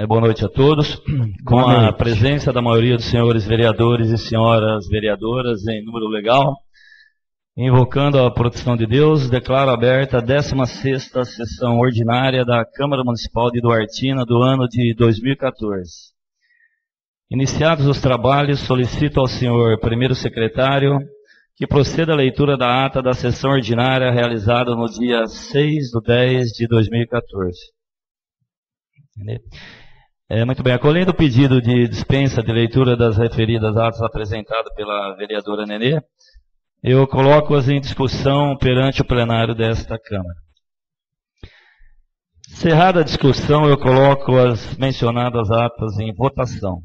Boa noite a todos. Com a presença da maioria dos senhores vereadores e senhoras vereadoras em número legal, invocando a proteção de Deus, declaro aberta a 16ª sessão ordinária da Câmara Municipal de Duartina do ano de 2014. Iniciados os trabalhos, solicito ao senhor primeiro secretário que proceda a leitura da ata da sessão ordinária realizada no dia 6/10 de 2014. Muito bem, acolhendo o pedido de dispensa de leitura das referidas atas apresentado pela vereadora Nenê, eu coloco-as em discussão perante o plenário desta Câmara. Encerrada a discussão, eu coloco as mencionadas atas em votação.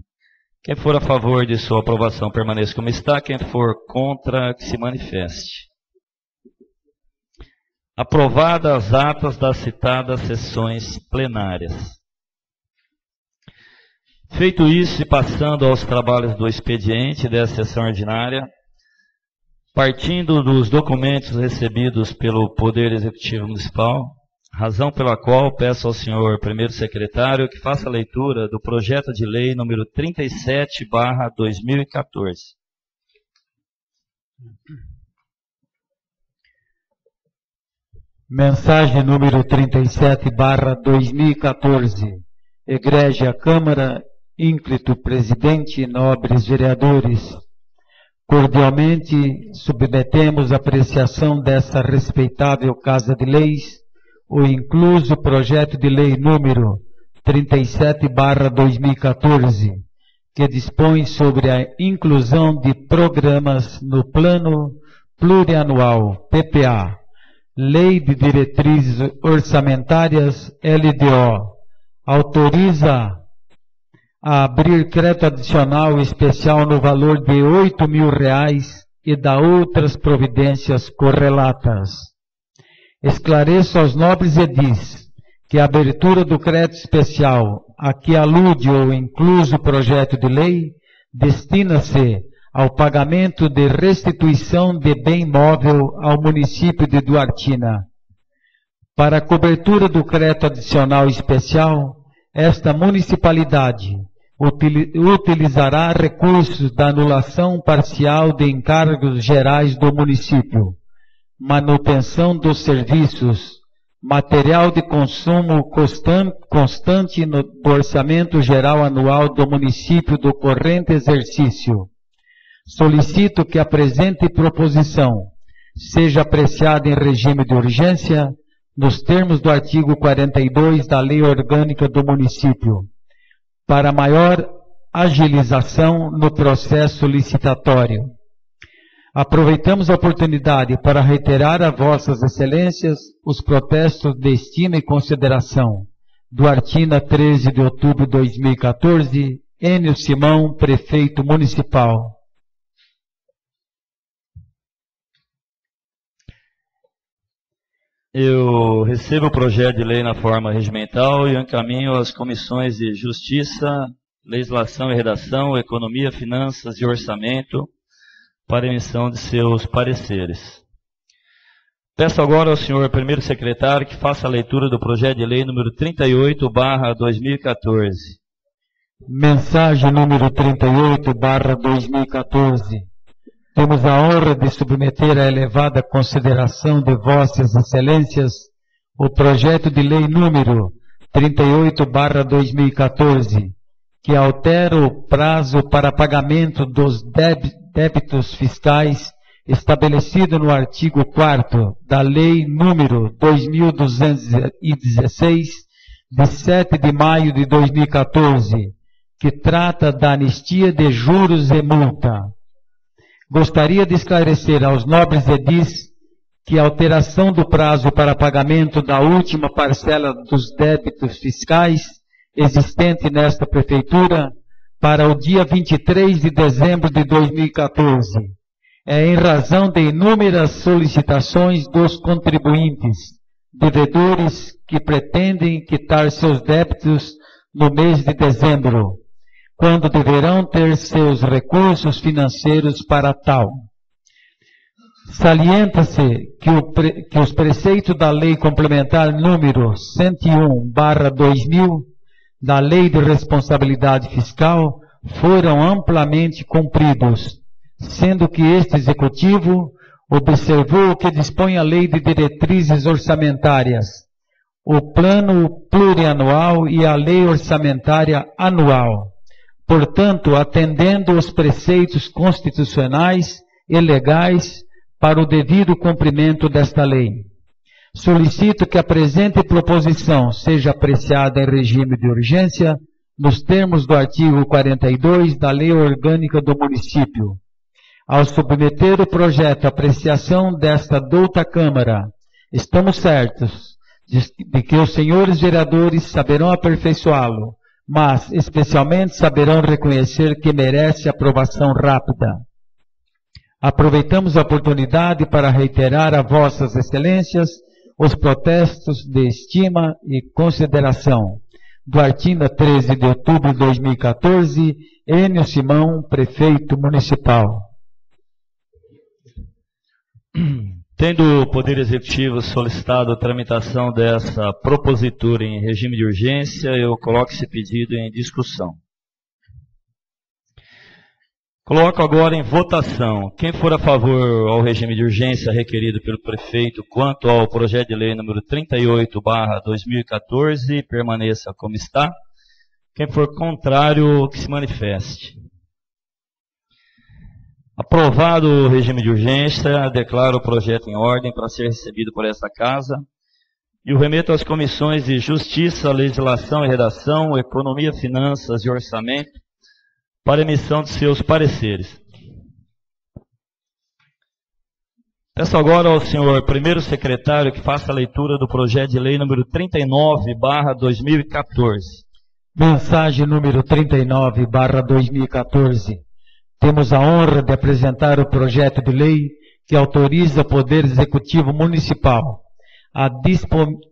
Quem for a favor de sua aprovação permaneça como está, quem for contra, que se manifeste. Aprovadas as atas das citadas sessões plenárias. Feito isso e passando aos trabalhos do expediente dessa sessão ordinária, partindo dos documentos recebidos pelo Poder Executivo Municipal, razão pela qual peço ao senhor primeiro secretário que faça a leitura do projeto de lei número 37/2014. Mensagem número 37/2014. Egrégia Câmara, ínclito presidente e nobres vereadores, cordialmente submetemos à apreciação dessa respeitável Casa de Leis o incluso projeto de lei número 37/2014, que dispõe sobre a inclusão de programas no Plano Plurianual, PPA, Lei de Diretrizes Orçamentárias, LDO, autoriza a abrir crédito adicional especial no valor de R$ 8.000 e dá outras providências correlatas. Esclareço aos nobres edis que a abertura do crédito especial a que alude o incluso projeto de lei destina-se ao pagamento de restituição de bem móvel ao município de Duartina. Para a cobertura do crédito adicional especial, esta municipalidade utilizará recursos da anulação parcial de encargos gerais do município, manutenção dos serviços, material de consumo constante do orçamento geral anual do município do corrente exercício. Solicito que a presente proposição seja apreciada em regime de urgência, nos termos do artigo 42 da Lei Orgânica do Município, para maior agilização no processo licitatório. Aproveitamos a oportunidade para reiterar a vossas excelências os protestos de estima e consideração. Duartina, 13 de outubro de 2014, Enio Simão, prefeito municipal. Eu recebo o projeto de lei na forma regimental e encaminho às comissões de Justiça, Legislação e Redação, Economia, Finanças e Orçamento para emissão de seus pareceres. Peço agora ao senhor primeiro secretário que faça a leitura do projeto de lei número 38/2014. Mensagem número 38/2014. Temos a honra de submeter à elevada consideração de vossas excelências o projeto de lei número 38/2014, que altera o prazo para pagamento dos débitos fiscais estabelecido no artigo 4º da Lei número 2216, de 7 de maio de 2014, que trata da anistia de juros e multa. Gostaria de esclarecer aos nobres edis que a alteração do prazo para pagamento da última parcela dos débitos fiscais existente nesta prefeitura para o dia 23 de dezembro de 2014 é em razão de inúmeras solicitações dos contribuintes, devedores que pretendem quitar seus débitos no mês de dezembro, quando deverão ter seus recursos financeiros para tal. Salienta-se que os preceitos da Lei Complementar número 101/2000, da Lei de Responsabilidade Fiscal, foram amplamente cumpridos, sendo que este Executivo observou o que dispõe a Lei de Diretrizes Orçamentárias, o Plano Plurianual e a Lei Orçamentária Anual. Portanto, atendendo os preceitos constitucionais e legais para o devido cumprimento desta lei, solicito que a presente proposição seja apreciada em regime de urgência, nos termos do artigo 42 da Lei Orgânica do Município. Ao submeter o projeto à apreciação desta douta Câmara, estamos certos de que os senhores vereadores saberão aperfeiçoá-lo, mas especialmente saberão reconhecer que merece aprovação rápida. Aproveitamos a oportunidade para reiterar a vossas excelências os protestos de estima e consideração. Duartina, 13 de outubro de 2014, Enio Simão, Prefeito Municipal. Tendo o Poder Executivo solicitado a tramitação dessa propositura em regime de urgência, eu coloco esse pedido em discussão. Coloco agora em votação. Quem for a favor ao regime de urgência requerido pelo prefeito quanto ao projeto de lei número 38/2014, permaneça como está. Quem for contrário, que se manifeste. Aprovado o regime de urgência, declaro o projeto em ordem para ser recebido por esta Casa e o remeto às comissões de Justiça, Legislação e Redação, Economia, Finanças e Orçamento para emissão de seus pareceres. Peço agora ao senhor primeiro secretário que faça a leitura do projeto de lei número 39/2014. Mensagem número 39/2014. Temos a honra de apresentar o projeto de lei que autoriza o Poder Executivo Municipal a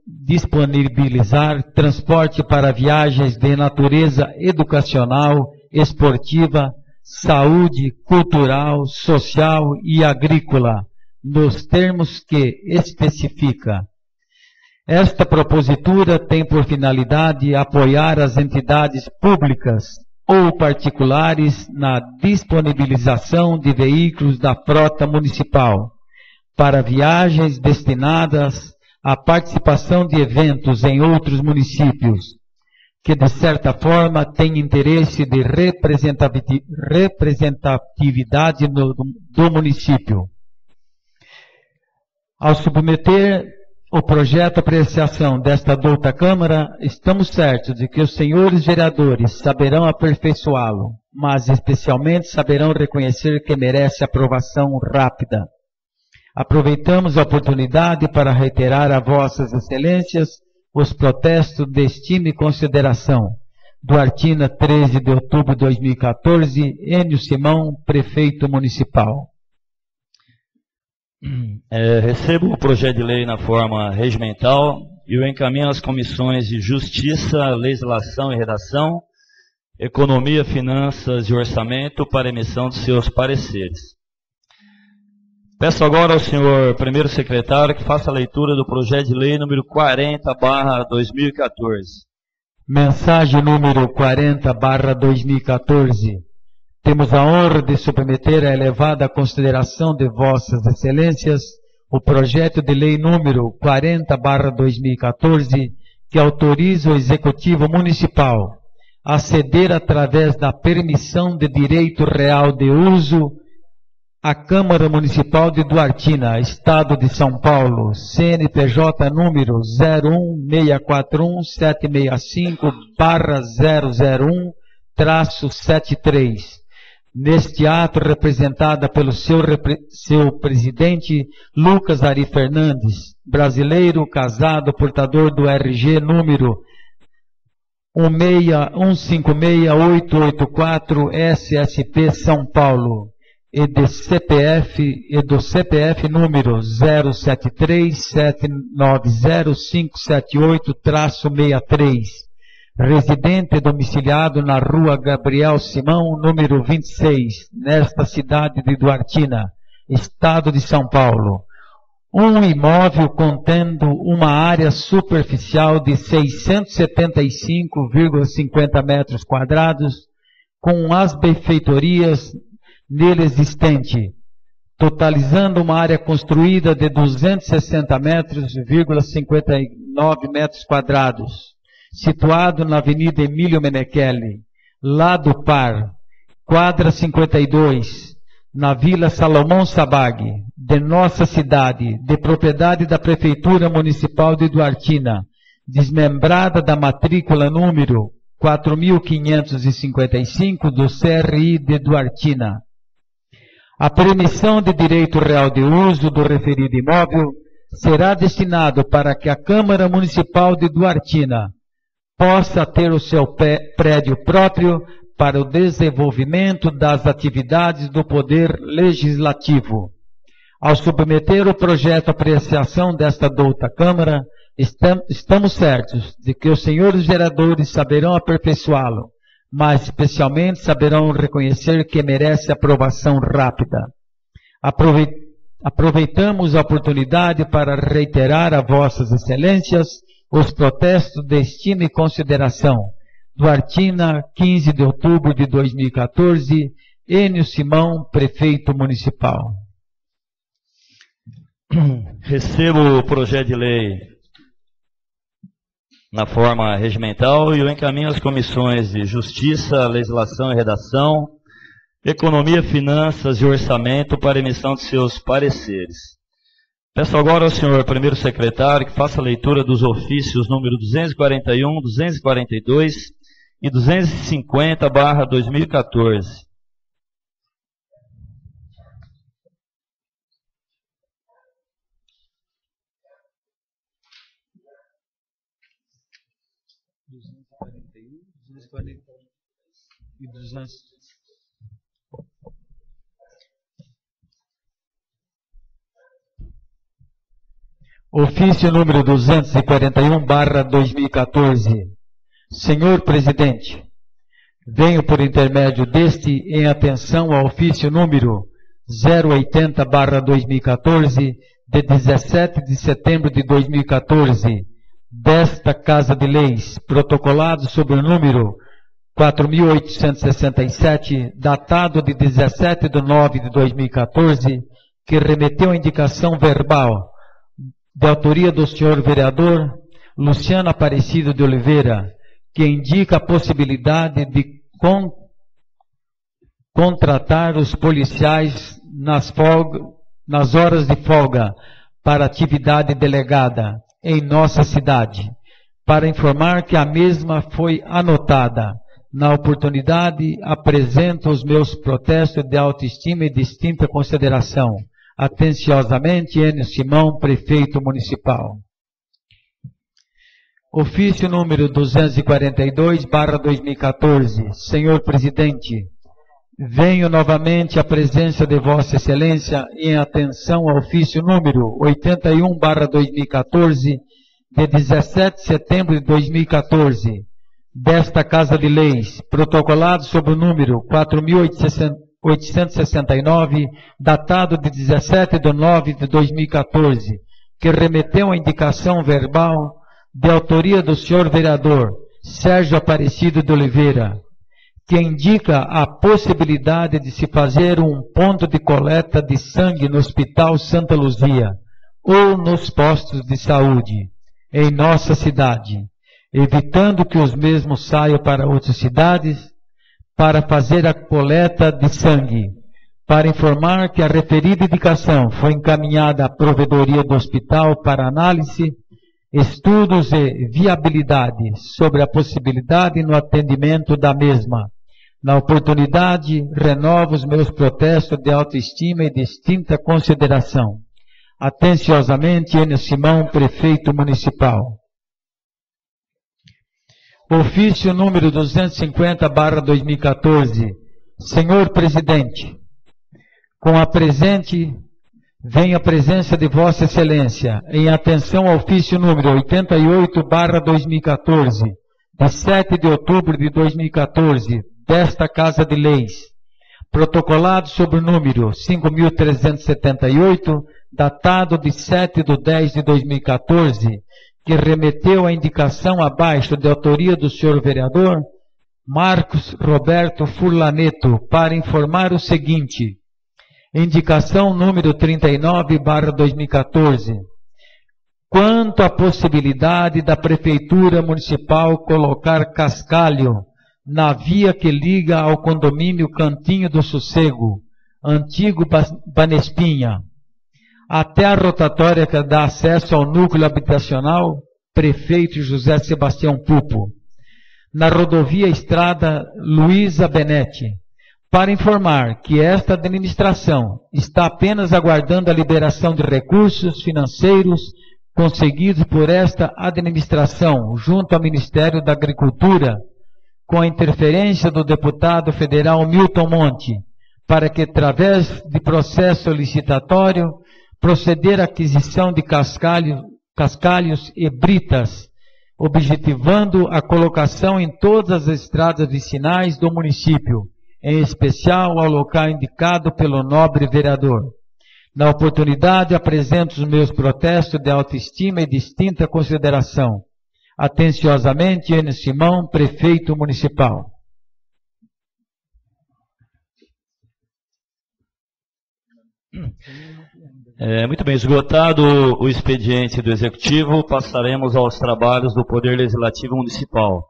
disponibilizar transporte para viagens de natureza educacional, esportiva, saúde, cultural, social e agrícola, nos termos que especifica. Esta propositura tem por finalidade apoiar as entidades públicas ou particulares na disponibilização de veículos da frota municipal para viagens destinadas à participação de eventos em outros municípios, que de certa forma têm interesse de representatividade do município. Ao submeter o projeto à apreciação desta douta Câmara, estamos certos de que os senhores vereadores saberão aperfeiçoá-lo, mas especialmente saberão reconhecer que merece aprovação rápida. Aproveitamos a oportunidade para reiterar a vossas excelências os protestos de estima e consideração. Duartina, 13 de outubro de 2014, Enio Simão, Prefeito Municipal. Recebo o projeto de lei na forma regimental e o encaminho às comissões de Justiça, Legislação e Redação, Economia, Finanças e Orçamento para emissão de seus pareceres. Peço agora ao senhor primeiro secretário que faça a leitura do projeto de lei número 40/2014. Mensagem número 40/2014. Temos a honra de submeter à elevada consideração de vossas excelências o projeto de lei número 40/2014, que autoriza o Executivo Municipal a ceder através da permissão de direito real de uso à Câmara Municipal de Duartina, Estado de São Paulo, CNPJ número 01641-765/001-73. Neste ato, representada pelo seu presidente, Lucas Ari Fernandes, brasileiro, casado, portador do RG número 156156884 SSP São Paulo, e do CPF número 0737905778-63, residente domiciliado na rua Gabriel Simão, número 26, nesta cidade de Duartina, Estado de São Paulo, um imóvel contendo uma área superficial de 675,50 metros quadrados, com as benfeitorias nele existente, totalizando uma área construída de 260,59 metros quadrados, situado na Avenida Emílio Menecheli, lado par, quadra 52, na Vila Salomão Sabag, de nossa cidade, de propriedade da Prefeitura Municipal de Duartina, desmembrada da matrícula número 4.555 do CRI de Duartina. A permissão de direito real de uso do referido imóvel será destinado para que a Câmara Municipal de Duartina possa ter o seu prédio próprio para o desenvolvimento das atividades do Poder Legislativo. Ao submeter o projeto à apreciação desta douta Câmara, estamos certos de que os senhores vereadores saberão aperfeiçoá-lo, mas especialmente saberão reconhecer que merece aprovação rápida. Aproveitamos a oportunidade para reiterar a vossas excelências os protestos de estima e consideração. Duartina, 15 de outubro de 2014, Enio Simão, Prefeito Municipal. Recebo o projeto de lei na forma regimental e o encaminho às comissões de Justiça, Legislação e Redação, Economia, Finanças e Orçamento para emissão de seus pareceres. Peço agora ao senhor primeiro secretário que faça a leitura dos ofícios número 241, 242 e 250/2014. Ofício número 241/2014. Senhor Presidente, venho por intermédio deste em atenção ao ofício número 080/2014, de 17 de setembro de 2014, desta Casa de Leis, protocolado sob o número 4.867, datado de 17 de 9 de 2014, que remeteu a indicação verbal de autoria do senhor vereador Luciano Aparecido de Oliveira, que indica a possibilidade de contratar os policiais nas horas de folga para atividade delegada em nossa cidade, para informar que a mesma foi anotada. Na oportunidade, apresento os meus protestos de autoestima e distinta consideração. Atenciosamente, Enio Simão, Prefeito Municipal. Ofício número 242/2014. Senhor Presidente, venho novamente à presença de Vossa Excelência em atenção ao ofício número 81/2014, de 17 de setembro de 2014, desta Casa de Leis, protocolado sob o número 4.869, datado de 17 de 9 de 2014, que remeteu a indicação verbal de autoria do senhor vereador Sérgio Aparecido de Oliveira, que indica a possibilidade de se fazer um ponto de coleta de sangue no Hospital Santa Luzia ou nos postos de saúde em nossa cidade, evitando que os mesmos saiam para outras cidades para fazer a coleta de sangue, para informar que a referida indicação foi encaminhada à provedoria do hospital para análise, estudos e viabilidade sobre a possibilidade no atendimento da mesma. Na oportunidade, renovo os meus protestos de autoestima e distinta consideração. Atenciosamente, Enio Simão, Prefeito Municipal. Ofício número 250/2014. Senhor Presidente, com a presente, vem a presença de Vossa Excelência em atenção ao ofício número 88/2014, de 7 de outubro de 2014, desta Casa de Leis, protocolado sob o número 5.378, datado de 7/10/2014, que remeteu a indicação abaixo de autoria do senhor vereador Marcos Roberto Furlaneto, para informar o seguinte: indicação número 39/2014. Quanto à possibilidade da Prefeitura Municipal colocar cascalho na via que liga ao condomínio Cantinho do Sossego, antigo Banespinha, até a rotatória que dá acesso ao núcleo habitacional, prefeito José Sebastião Pupo, na rodovia Estrada Luísa Benetti, para informar que esta administração está apenas aguardando a liberação de recursos financeiros conseguidos por esta administração junto ao Ministério da Agricultura, com a interferência do deputado federal Milton Monte, para que, através de processo licitatório, proceder à aquisição de cascalhos e britas, objetivando a colocação em todas as estradas vicinais do município, em especial ao local indicado pelo nobre vereador. Na oportunidade, apresento os meus protestos de autoestima e distinta consideração. Atenciosamente, Enio Simão, prefeito municipal. Muito bem, esgotado o expediente do Executivo, passaremos aos trabalhos do Poder Legislativo Municipal.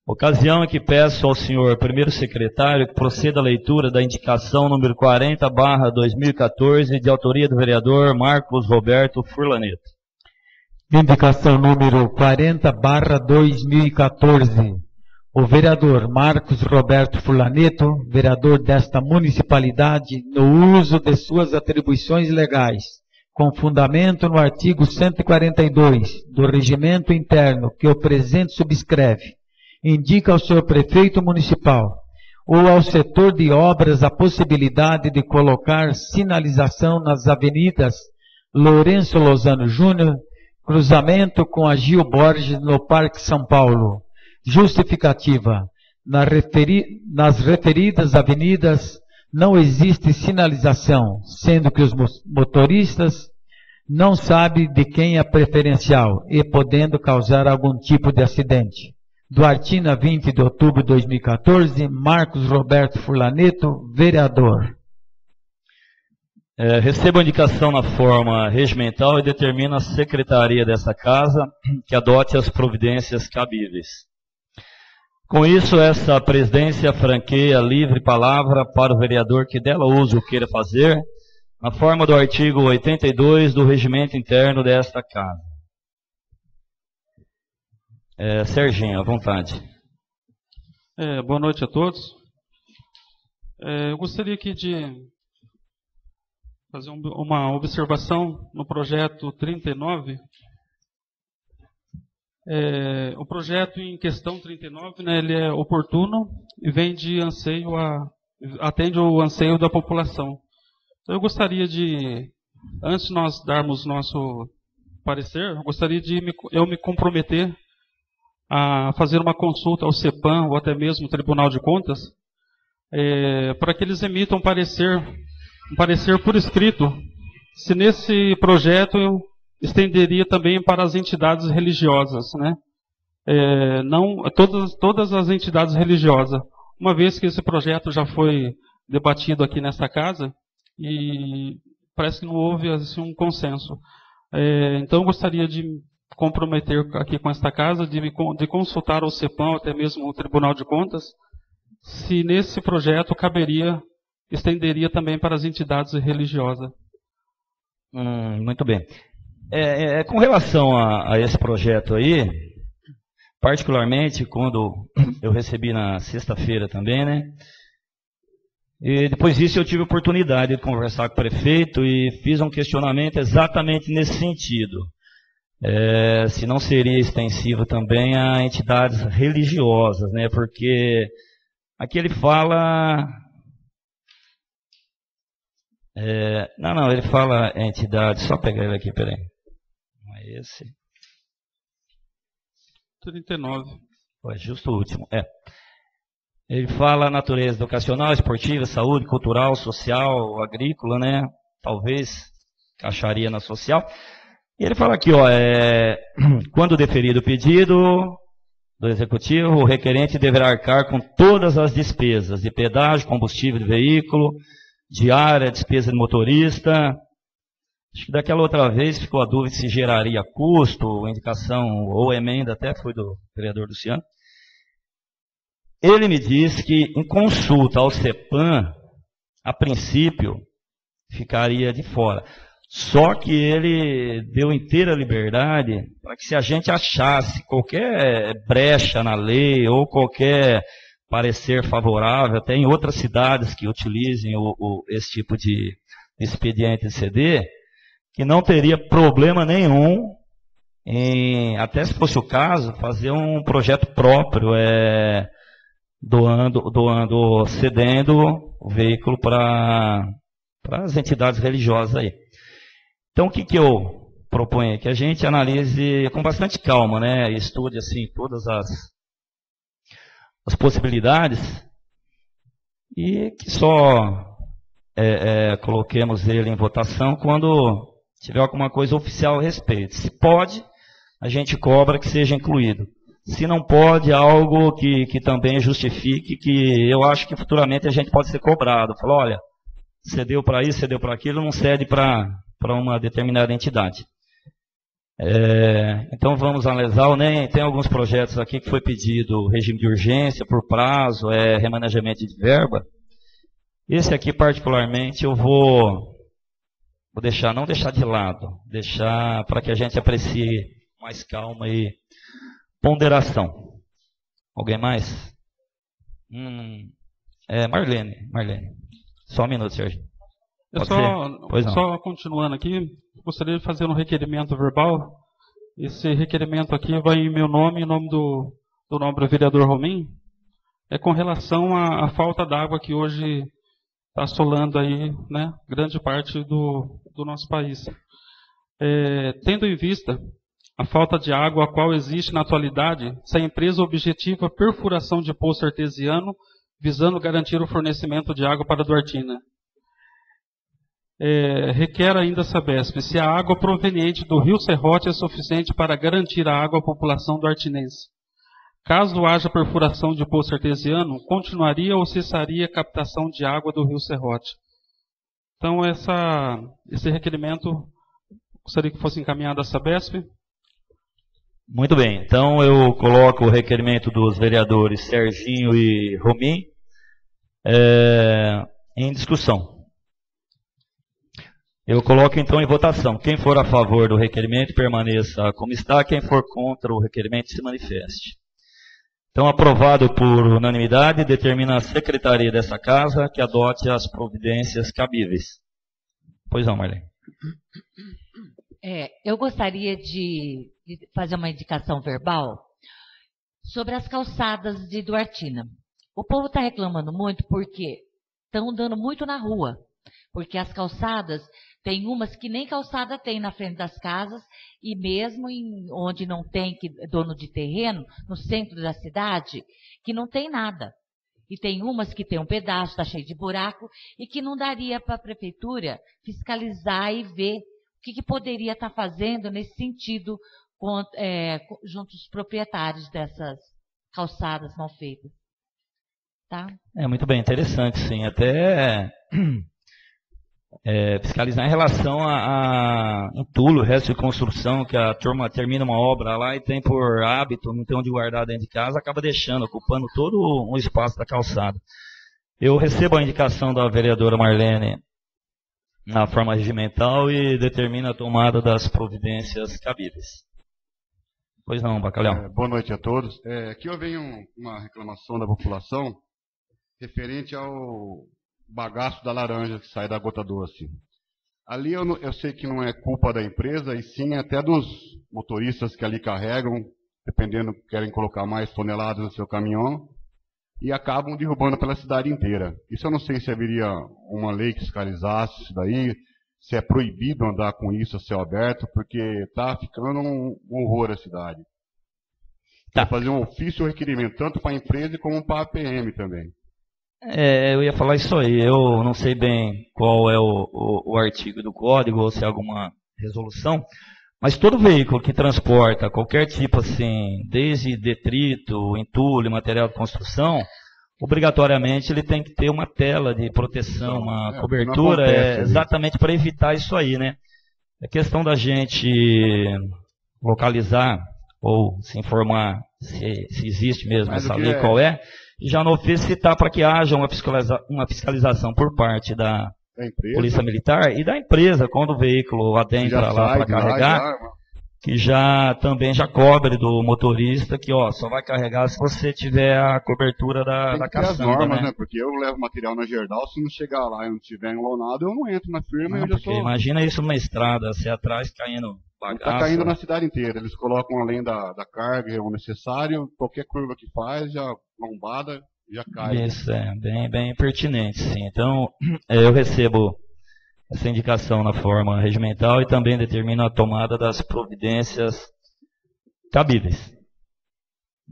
Ocasião em que peço ao senhor primeiro secretário que proceda à leitura da indicação número 40/2014, de autoria do vereador Marcos Roberto Furlaneto. Indicação número 40/2014. O vereador Marcos Roberto Furlaneto, vereador desta municipalidade, no uso de suas atribuições legais, com fundamento no artigo 142 do Regimento Interno que o presente subscreve, indica ao senhor prefeito municipal ou ao setor de obras a possibilidade de colocar sinalização nas avenidas Lourenço Lozano Júnior, cruzamento com a Gil Borges no Parque São Paulo. Justificativa: nas referidas avenidas não existe sinalização, sendo que os motoristas não sabem de quem é preferencial e podendo causar algum tipo de acidente. Duartina, 20 de outubro de 2014, Marcos Roberto Furlaneto, vereador. Recebo a indicação na forma regimental e determino a secretaria dessa casa que adote as providências cabíveis. Com isso, essa presidência franqueia livre palavra para o vereador que dela uso queira fazer, na forma do artigo 82 do Regimento Interno desta casa. Serginho, à vontade. Boa noite a todos. Eu gostaria aqui de fazer uma observação no projeto 39. O projeto em questão 39, né, ele é oportuno e vem de anseio atende o anseio da população. Então eu gostaria de, antes de nós darmos nosso parecer, eu gostaria de me comprometer a fazer uma consulta ao CEPAM ou até mesmo ao Tribunal de Contas, para que eles emitam um parecer por escrito, se nesse projeto estenderia também para as entidades religiosas, né? Não todas as entidades religiosas, uma vez que esse projeto já foi debatido aqui nesta casa e parece que não houve assim, um consenso. Então eu gostaria de comprometer aqui com esta casa, de consultar o CEPAM, ou até mesmo o Tribunal de Contas, se nesse projeto estenderia também para as entidades religiosas. Muito bem. Com relação a esse projeto aí, particularmente quando eu recebi na sexta-feira também, né? E depois disso eu tive a oportunidade de conversar com o prefeito e fiz um questionamento exatamente nesse sentido. Se não seria extensivo também a entidades religiosas, né? Porque aqui ele fala... ele fala entidade, só pegar ele aqui, peraí. Não é esse. 39. Justo o último. Ele fala a natureza educacional, esportiva, saúde, cultural, social, agrícola, né? Talvez encaixaria na social. E ele fala aqui, ó, quando deferido o pedido do executivo, o requerente deverá arcar com todas as despesas de pedágio, combustível de veículo, diária, despesa de motorista. Acho que daquela outra vez ficou a dúvida se geraria custo, indicação ou emenda, até foi do vereador Luciano. Ele me disse que em consulta ao CEPAM, a princípio, ficaria de fora. Só que ele deu inteira liberdade para que, se a gente achasse qualquer brecha na lei ou qualquer parecer favorável, até em outras cidades que utilizem esse tipo de expediente de CD, que não teria problema nenhum em, até se fosse o caso, fazer um projeto próprio, cedendo o veículo para as entidades religiosas aí. Então, o que eu proponho? Que a gente analise com bastante calma, né? Estude assim todas as possibilidades e que só coloquemos ele em votação quando tiver alguma coisa oficial a respeito. Se pode, a gente cobra que seja incluído. Se não pode, algo que também justifique, que eu acho que futuramente a gente pode ser cobrado. Falar, olha, cedeu para isso, cedeu para aquilo, não cede para uma determinada entidade. Então vamos analisar, né? Tem alguns projetos aqui que foi pedido regime de urgência, por prazo, remanejamento de verba. Esse aqui particularmente eu vou deixar, não deixar de lado, deixar para que a gente aprecie mais calma e ponderação. Alguém mais? Marlene. Só um minuto, Sérgio. Só continuando aqui, gostaria de fazer um requerimento verbal. Esse requerimento aqui vai em meu nome, em nome do nobre vereador Romim, com relação à falta d'água que hoje está assolando aí, né, grande parte do nosso país. Tendo em vista a falta de água a qual existe na atualidade, se a empresa objetiva perfuração de poço artesiano, visando garantir o fornecimento de água para Duartina. Requer ainda a Sabesp se a água proveniente do Rio Serrote é suficiente para garantir a água à população duartinense. Caso haja perfuração de poço artesiano, continuaria ou cessaria a captação de água do Rio Serrote. Então, esse requerimento, gostaria que fosse encaminhado à Sabesp. Muito bem, então eu coloco o requerimento dos vereadores Serginho e Romim em discussão. Eu coloco então em votação. Quem for a favor do requerimento, permaneça como está. Quem for contra o requerimento, se manifeste. Então, aprovado por unanimidade, determina a secretaria dessa casa que adote as providências cabíveis. Pois não, Marlene. Eu gostaria de fazer uma indicação verbal sobre as calçadas de Duartina. O povo está reclamando muito porque estão andando muito na rua. Porque as calçadas, tem umas que nem calçada tem na frente das casas, e mesmo onde não tem dono de terreno, no centro da cidade, que não tem nada. E tem umas que tem um pedaço, está cheio de buraco, e que não daria para a prefeitura fiscalizar e ver o que poderia estar fazendo nesse sentido junto aos proprietários dessas calçadas mal feitas. Tá? Muito bem, interessante, sim. Até fiscalizar em relação a entulho, resto de construção, que a turma termina uma obra lá e tem por hábito, não tem onde guardar dentro de casa, acaba deixando, ocupando todo um espaço da calçada. Eu recebo a indicação da vereadora Marlene na forma regimental e determina a tomada das providências cabíveis. Pois não, Bacalhau. Boa noite a todos. Aqui eu venho uma reclamação da população referente ao bagaço da laranja que sai da gota doce. Ali eu sei que não é culpa da empresa, e sim até dos motoristas que ali carregam, dependendo, querem colocar mais toneladas no seu caminhão, e acabam derrubando pela cidade inteira. Isso eu não sei se haveria uma lei que fiscalizasse isso daí, se é proibido andar com isso a céu aberto, porque está ficando um horror a cidade. Tá. Fazer um ofício ou requerimento, tanto para a empresa como para a PM também. Eu ia falar isso aí. Eu não sei bem qual é o artigo do código ou se é alguma resolução, mas todo veículo que transporta qualquer tipo assim, desde detrito, entulho, material de construção, obrigatoriamente ele tem que ter uma tela de proteção, uma cobertura, exatamente para evitar isso aí, né? É questão da gente localizar ou se informar se existe mesmo essa lei, qual é, e já no ofício citar para que haja uma fiscalização por parte da Polícia Militar e da empresa, quando o veículo adentra lá para carregar, que também já cobre do motorista, que só vai carregar se você tiver a cobertura da caçamba. As normas, né? Porque eu levo material na Gerdau, se não chegar lá e não tiver enlonado, eu não entro na firma. Imagina isso numa estrada, você atrás caindo bagaço. Está caindo na cidade inteira. Eles colocam além da carga, o necessário, qualquer curva que faz, já lombada, já cai. Isso é bem pertinente, sim. Então, eu recebo essa indicação na forma regimental e também determino a tomada das providências cabíveis.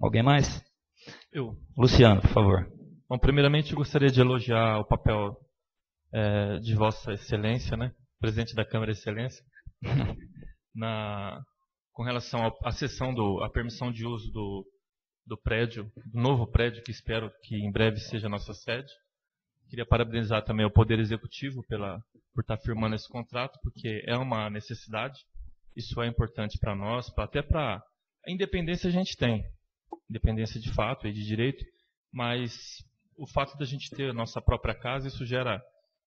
Alguém mais? Eu. Luciano, por favor. Bom, primeiramente eu gostaria de elogiar o papel de Vossa Excelência, né? Presidente da Câmara de Excelência, com relação à cessão a permissão de uso do prédio, do novo prédio, que espero que em breve seja a nossa sede. Queria parabenizar também o Poder Executivo por estar firmando esse contrato, porque é uma necessidade. Isso é importante para nós, até para a independência a gente tem, independência de fato e de direito, mas o fato da gente ter a nossa própria casa, isso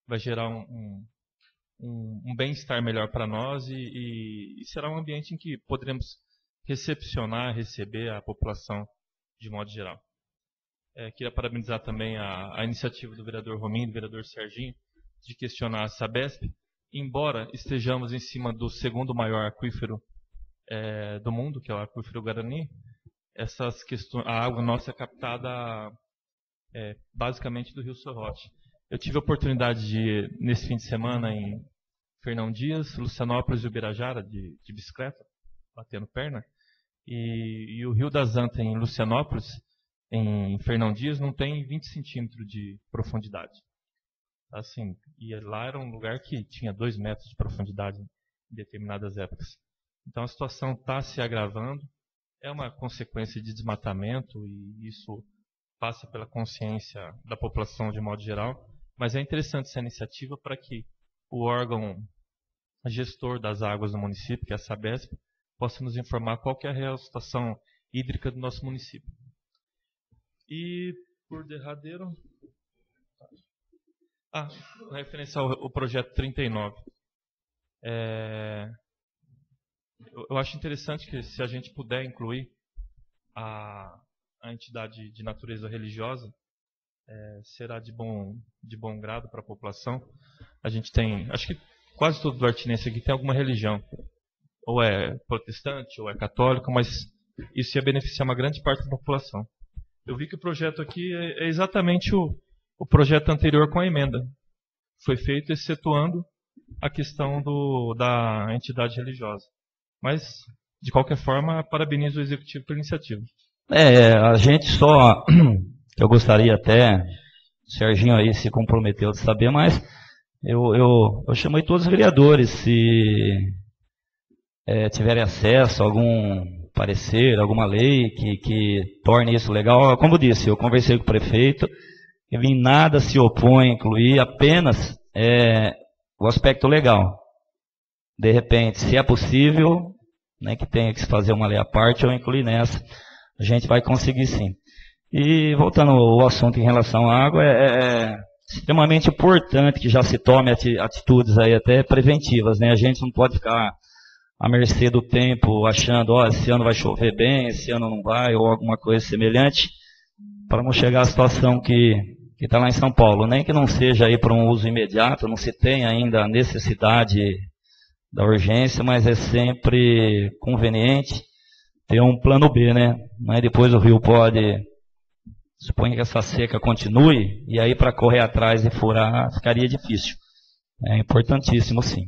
vai gerar um bem-estar melhor para nós e será um ambiente em que poderemos receber a população de modo geral. Queria parabenizar também a iniciativa do vereador Rominho e do vereador Serginho de questionar a Sabesp, embora estejamos em cima do segundo maior aquífero do mundo, que é o aquífero Guarani. Essas questões, a água nossa é captada basicamente do Rio Sorrote. Eu tive a oportunidade de, nesse fim de semana, em Fernão Dias, Lucianópolis e Ubirajara, de bicicleta, batendo perna, e o Rio das Antas em Lucianópolis, em Fernão Dias, não tem 20 centímetros de profundidade. Assim, e lá era um lugar que tinha 2 metros de profundidade em determinadas épocas. Então a situação está se agravando, é uma consequência de desmatamento e isso passa pela consciência da população de modo geral, mas é interessante essa iniciativa para que o órgão gestor das águas do município, que é a Sabesp, possa nos informar qual que é a real situação hídrica do nosso município. E, por derradeiro, referência ao projeto 39. Eu acho interessante que, se a gente puder incluir a entidade de natureza religiosa, será de bom grado para a população. A gente tem, acho que quase todo duartinense aqui tem alguma religião. Ou é protestante, ou é católico, mas isso ia beneficiar uma grande parte da população. Eu vi que o projeto aqui é exatamente o projeto anterior com a emenda. Foi feito excetuando a questão da entidade religiosa. Mas, de qualquer forma, parabenizo o Executivo pela iniciativa. A gente só... Eu gostaria até... O Serginho aí se comprometeu de saber, mas eu chamei todos os vereadores, se tiverem acesso a algum parecer, alguma lei que torne isso legal. Como eu disse, eu conversei com o prefeito, em nada se opõe a incluir, apenas o aspecto legal. De repente, se é possível, né, que tenha que se fazer uma lei à parte, eu incluir nessa, a gente vai conseguir sim. E voltando ao assunto em relação à água, é extremamente importante que já se tome atitudes aí até preventivas, né? A gente não pode ficar à mercê do tempo, achando, esse ano vai chover bem, esse ano não vai, ou alguma coisa semelhante, para não chegar à situação que está lá em São Paulo. Nem que não seja aí para um uso imediato, não se tem ainda a necessidade da urgência, mas é sempre conveniente ter um plano B, né? Mas depois o rio pode, suponho que essa seca continue, e aí para correr atrás e furar ficaria difícil. É importantíssimo, sim.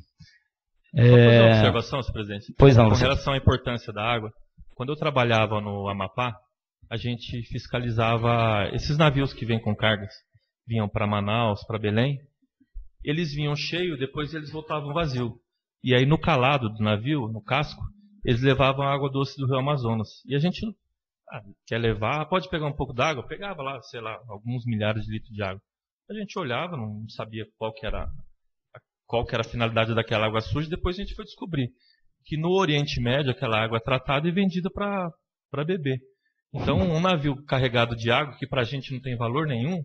Só fazer uma observação, senhor presidente. Pois não, com relação à importância da água, Quando eu trabalhava no Amapá, a gente fiscalizava esses navios que vêm com cargas. Vinham para Manaus, para Belém. Eles vinham cheios, depois eles voltavam vazio. E aí no calado do navio, no casco, eles levavam a água doce do Rio Amazonas. E a gente quer levar, pode pegar um pouco d'água? Pegava lá, sei lá, alguns milhares de litros de água. A gente olhava, não sabia qual que era a finalidade daquela água suja. Depois a gente foi descobrir que no Oriente Médio aquela água é tratada e vendida para beber. Então um navio carregado de água, que para a gente não tem valor nenhum,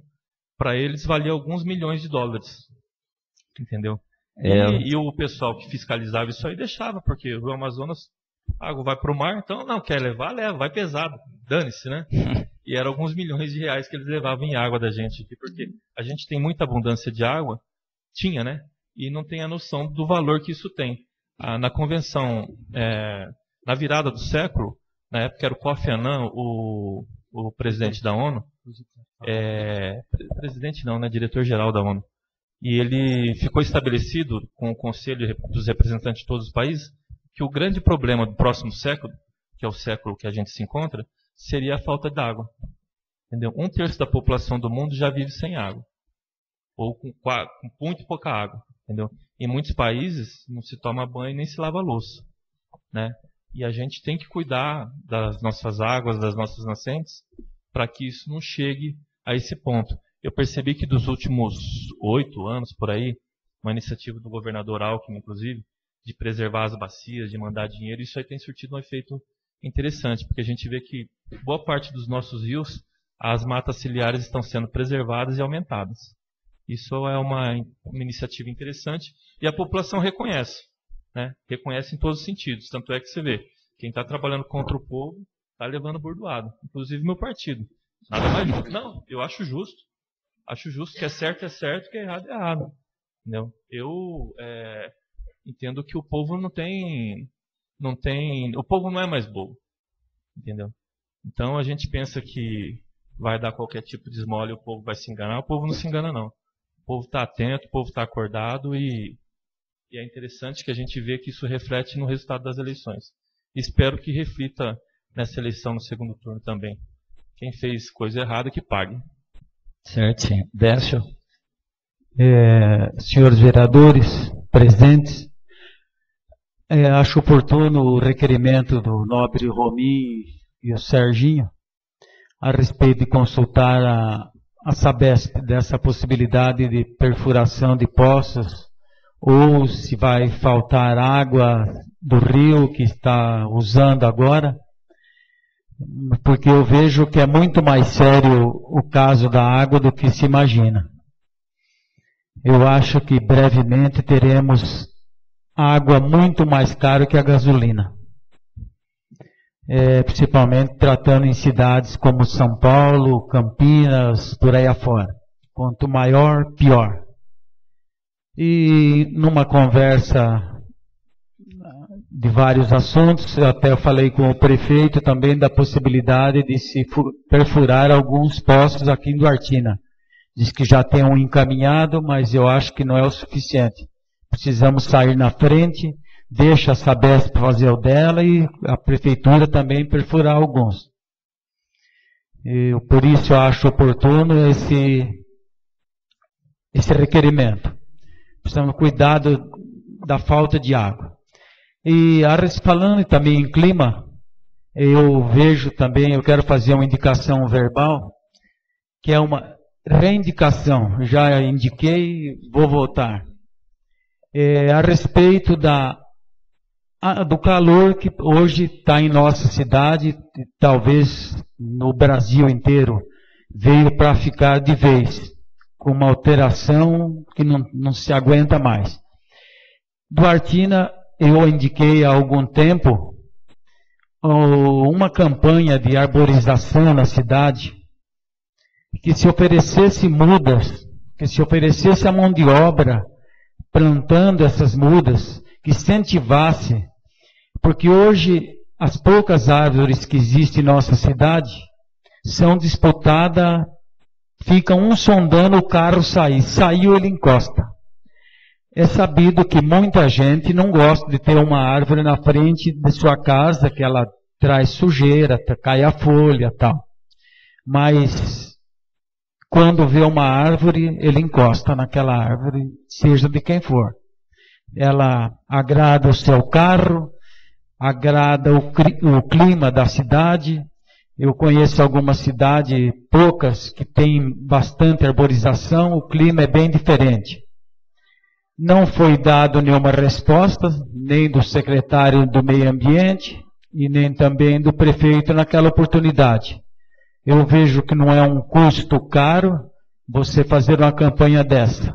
para eles valia alguns milhões de dólares. Entendeu? E o pessoal que fiscalizava isso aí deixava, porque o Rio Amazonas, a água vai para o mar, então não quer levar, leva, vai pesado, dane-se, né? E eram alguns milhões de reais que eles levavam em água da gente aqui, porque a gente tem muita abundância de água, tinha, né? E não tem a noção do valor que isso tem. Na convenção, na virada do século, na época era o Kofi Annan, o presidente da ONU, presidente não, né? Diretor-geral da ONU. E ele ficou estabelecido com o Conselho dos Representantes de todos os países que o grande problema do próximo século, que é o século que a gente se encontra, seria a falta de água. Entendeu? 1/3 da população do mundo já vive sem água. Ou com muito pouca água. Entendeu? Em muitos países não se toma banho nem se lava louça. Né? E a gente tem que cuidar das nossas águas, das nossas nascentes, para que isso não chegue a esse ponto. Eu percebi que dos últimos 8 anos, por aí, uma iniciativa do governador Alckmin, inclusive, de preservar as bacias, de mandar dinheiro, isso aí tem surtido um efeito interessante, porque a gente vê que boa parte dos nossos rios, as matas ciliares estão sendo preservadas e aumentadas. Isso é uma iniciativa interessante e a população reconhece, né? Reconhece em todos os sentidos. Tanto é que você vê, quem está trabalhando contra o povo está levando bordoado, inclusive meu partido. Nada mais justo. Não, eu acho justo. Acho justo, que é certo, que é errado, é errado. Entendeu? Eu entendo que o povo não tem, o povo não é mais bobo. Entendeu? Então a gente pensa que vai dar qualquer tipo de esmola e o povo vai se enganar. O povo não se engana, não. O povo está atento, o povo está acordado e é interessante que a gente vê que isso reflete no resultado das eleições. Espero que reflita nessa eleição no segundo turno também. Quem fez coisa errada que pague. Certinho. Décio. Senhores vereadores presentes, acho oportuno o requerimento do nobre Romin e o Serginho a respeito de consultar a Sabesp dessa possibilidade de perfuração de poços, ou se vai faltar água do rio que está usando agora, porque eu vejo que é muito mais sério o caso da água do que se imagina. Eu acho que brevemente teremos água muito mais cara que a gasolina. Principalmente tratando em cidades como São Paulo, Campinas, por aí afora. Quanto maior, pior. E numa conversa de vários assuntos, eu falei com o prefeito também da possibilidade de se perfurar alguns poços aqui em Duartina. Diz que já tem um encaminhado, mas eu acho que não é o suficiente. Precisamos sair na frente, deixa a Sabesp fazer o dela e a prefeitura também perfurar alguns. Por isso eu acho oportuno esse requerimento. Precisamos cuidar da falta de água. E falando também em clima, eu vejo também, eu quero fazer uma indicação verbal, que é uma reindicação, já indiquei, vou voltar. A respeito do calor que hoje está em nossa cidade, talvez no Brasil inteiro, veio para ficar de vez, com uma alteração que não se aguenta mais. Duartina, eu indiquei há algum tempo uma campanha de arborização na cidade, que se oferecesse mudas, que se oferecesse a mão de obra, plantando essas mudas, que incentivasse, porque hoje as poucas árvores que existem em nossa cidade são disputadas, ficam um sondando o carro sair, saiu ele encosta. É sabido que muita gente não gosta de ter uma árvore na frente de sua casa, que ela traz sujeira, cai a folha e tal. Mas quando vê uma árvore, ele encosta naquela árvore, seja de quem for. Ela agrada o seu carro, agrada o clima da cidade. Eu conheço algumas cidades, poucas, que tem bastante arborização, o clima é bem diferente. Não foi dado nenhuma resposta, nem do secretário do Meio Ambiente, e nem também do prefeito naquela oportunidade. Eu vejo que não é um custo caro você fazer uma campanha dessa.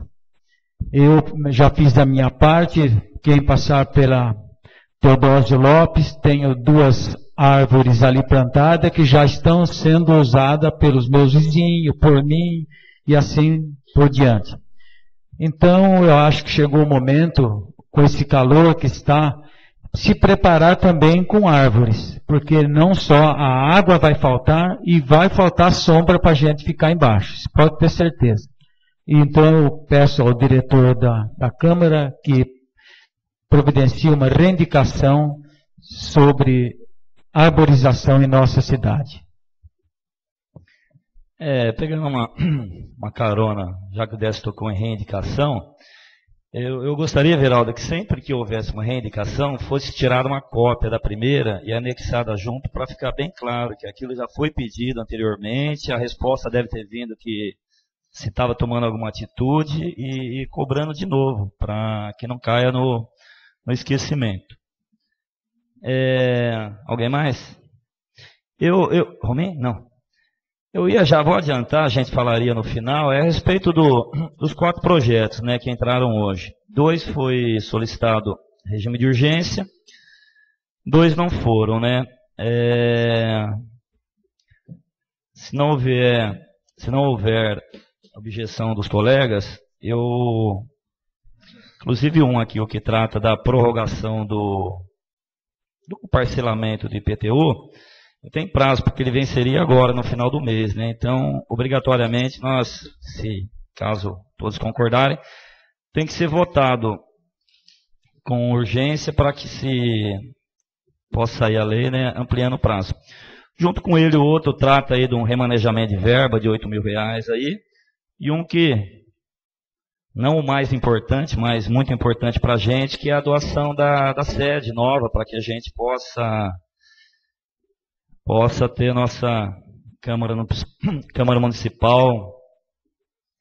Eu já fiz a minha parte, quem passar pela Teodósio Lopes, tenho 2 árvores ali plantadas que já estão sendo usadas pelos meus vizinhos, por mim e assim por diante. Então eu acho que chegou o momento, com esse calor que está, se preparar também com árvores, porque não só a água vai faltar, e vai faltar sombra para a gente ficar embaixo, isso pode ter certeza. Então eu peço ao diretor da Câmara que providencie uma reivindicação sobre arborização em nossa cidade. Pegando uma carona, já que o Décio tocou em reivindicação, eu gostaria, Veraldo, que sempre que houvesse uma reivindicação, fosse tirada uma cópia da primeira e anexada junto, para ficar bem claro que aquilo já foi pedido anteriormente, a resposta deve ter vindo que se estava tomando alguma atitude e cobrando de novo, para que não caia no esquecimento. Alguém mais? Romem? Não. Já vou adiantar, a gente falaria no final, a respeito dos 4 projetos, né, que entraram hoje. 2 foi solicitado regime de urgência, 2 não foram, né? Se não houver objeção dos colegas, inclusive um aqui, o que trata da prorrogação do parcelamento do IPTU, tem prazo, porque ele venceria agora, no final do mês, né? Então, obrigatoriamente, caso todos concordarem, tem que ser votado com urgência para que se possa sair a lei, né, ampliando o prazo. Junto com ele, o outro trata aí de um remanejamento de verba de R$8.000 aí, e um que, não o mais importante, mas muito importante para a gente, que é a doação da sede nova, para que a gente possa ter nossa Câmara Municipal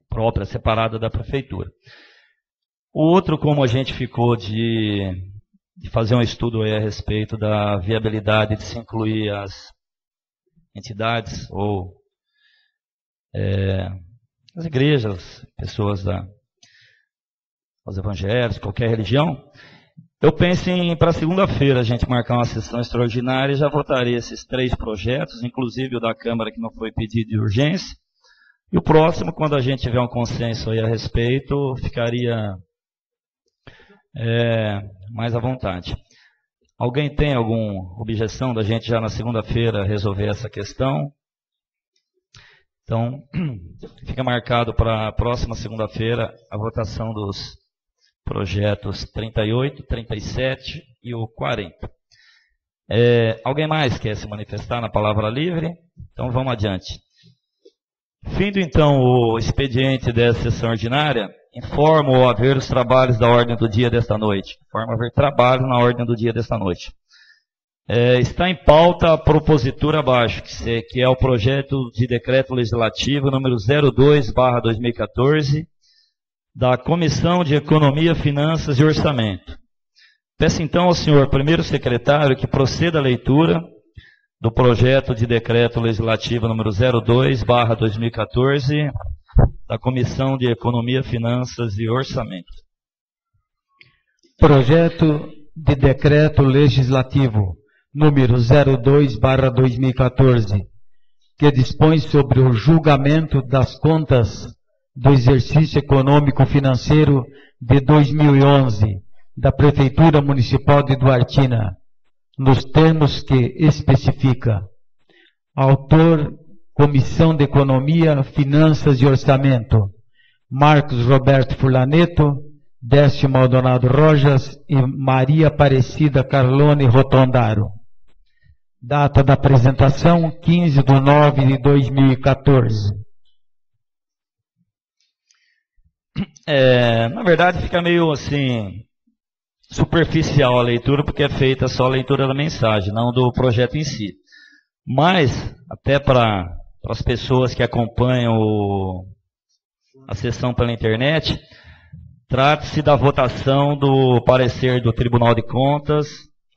própria, separada da Prefeitura. O outro, como a gente ficou de fazer um estudo aí a respeito da viabilidade de se incluir as entidades ou as igrejas, pessoas os evangélicos, qualquer religião, eu penso em, para segunda-feira, a gente marcar uma sessão extraordinária e já votaria esses 3 projetos, inclusive o da Câmara que não foi pedido de urgência. E o próximo, quando a gente tiver um consenso aí a respeito, ficaria mais à vontade. Alguém tem alguma objeção da gente já na segunda-feira resolver essa questão? Então, fica marcado para a próxima segunda-feira a votação dos projetos 38, 37 e o 40. Alguém mais quer se manifestar na palavra livre? Então vamos adiante. Findo então o expediente dessa sessão ordinária, informo o haver os trabalhos da ordem do dia desta noite. Informo haver trabalho na ordem do dia desta noite. Está em pauta a propositura abaixo, que é o projeto de decreto legislativo número 02/2014, da Comissão de Economia, Finanças e Orçamento. Peço então ao senhor primeiro secretário que proceda à leitura do projeto de decreto legislativo número 02/2014, da Comissão de Economia, Finanças e Orçamento. Projeto de decreto legislativo número 02/2014, que dispõe sobre o julgamento das contas do exercício econômico-financeiro de 2011 da Prefeitura Municipal de Duartina, nos termos que especifica. Autor, Comissão de Economia, Finanças e Orçamento, Marcos Roberto Furlaneto, Décio Maldonado Rojas e Maria Aparecida Carlone Rotondaro. Data da apresentação, 15/9/2014. Na verdade, fica meio assim, superficial a leitura, porque é feita só a leitura da mensagem, não do projeto em si. Mas, até para as pessoas que acompanham a sessão pela internet, trata-se da votação do parecer do Tribunal de Contas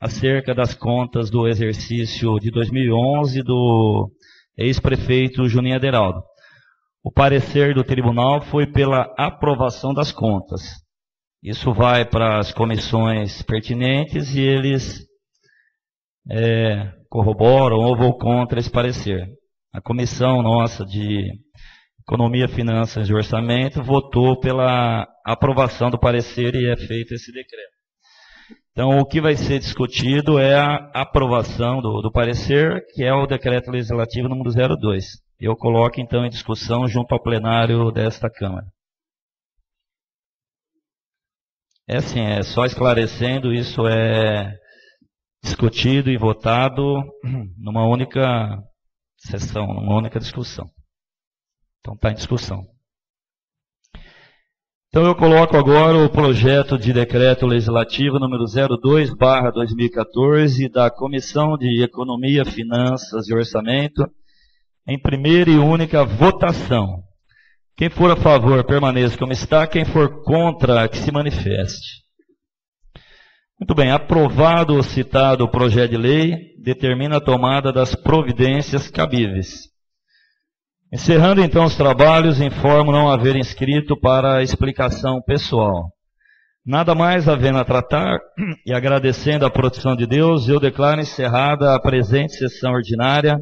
acerca das contas do exercício de 2011 do ex-prefeito Juninho Aderaldo. O parecer do tribunal foi pela aprovação das contas. Isso vai para as comissões pertinentes e eles corroboram ou vão contra esse parecer. A comissão nossa de Economia, Finanças e Orçamento votou pela aprovação do parecer e é feito esse decreto. Então, o que vai ser discutido é a aprovação do parecer, que é o decreto legislativo número 02. Eu coloco, então, em discussão junto ao plenário desta Câmara. Só esclarecendo, isso é discutido e votado numa única sessão, numa única discussão. Então, está em discussão. Então, eu coloco agora o projeto de decreto legislativo número 02/2014 da Comissão de Economia, Finanças e Orçamento em primeira e única votação. Quem for a favor, permaneça como está. Quem for contra, que se manifeste. Muito bem, aprovado o citado projeto de lei, determina a tomada das providências cabíveis. Encerrando então os trabalhos, informo não haver inscrito para explicação pessoal. Nada mais havendo a tratar, e agradecendo a proteção de Deus, eu declaro encerrada a presente sessão ordinária,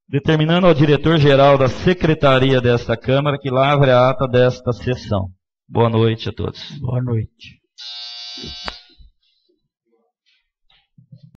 determinando ao diretor-geral da Secretaria desta Câmara que lavre a ata desta sessão. Boa noite a todos. Boa noite.